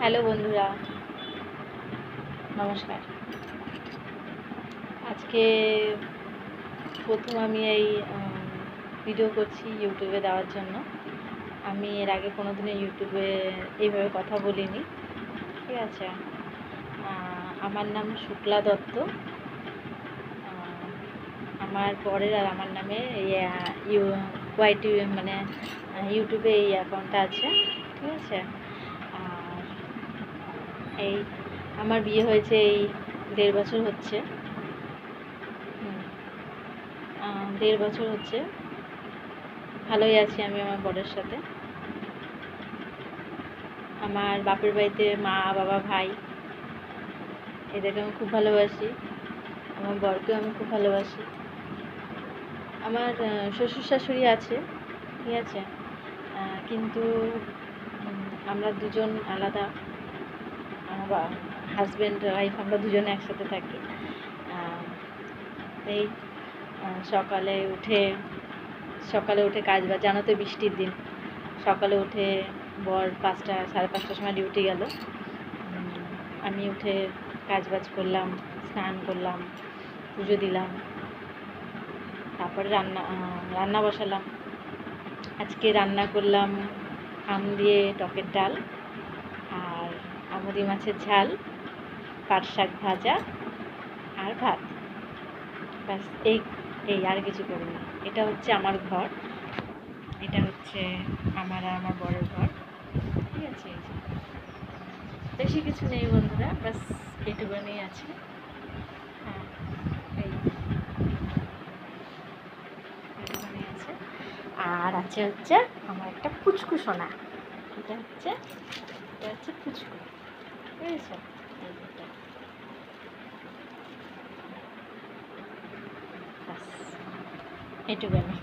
Hello বন্ধুরা, নমস্কার। আজকে প্রথম আমি এই ভিডিও করছি ইউটিউবে দেওয়ার জন্য। আমি এর আগে কোনোদিনও ইউটিউবে এইভাবে কথা বলিনি, ঠিক আছে। আমার নাম শুক্লা দত্ত। আমার পরের আর আমার নামে ওয়াইটি মানে ইউটিউবে এই অ্যাকাউন্টটা আছে, ঠিক আছে। আর এই আমার বিয়ে হয়েছে এই 1.5 বছর হচ্ছে। 1.5 বছর হচ্ছে। ভালোই আছি আমি আমার বরের সাথে। আমার বাপের বাড়িতে মা, বাবা, ভাই এদেরকে আমি খুব ভালোবাসি। আমার বরকেও আমি খুব ভালোবাসি। আমার শ্বশুর শাশুড়ি আছে, ঠিক আছে, কিন্তু আমরা দুজন আলাদা। আমার হাজব্যান্ড ওয়াইফ আমরা দুজনে একসাথে থাকি। এই সকালে উঠে কাজ বাজ, জানো তো বৃষ্টির দিন। সকালে উঠে বর 5টা 5:30টার সময় ডিউটি গেল। আমি উঠে কাজ বাজ করলাম, স্নান করলাম, পুজো দিলাম, তারপরে রান্না বসালাম। আজকে রান্না করলাম আম দিয়ে টকের ডাল আর আমুদি মাছের ঝাল, পাট শাক ভাজা আর ভাত। ব্যাস, এই আর কিছু করিনি। এটা হচ্ছে আমার ঘর, এটা হচ্ছে আমার আর আমার বরের ঘর, ঠিক আছে। বেশি কিছু নেই বন্ধুরা, ব্যাস এইটুকুনি আছে। হ্যাঁ, এইটুকুনি আছে। আর আছে হচ্ছে আমার একটা পুচকু সোনা। এটা হচ্ছে পুচকু, ঠিক আছে। এইটুকুনি।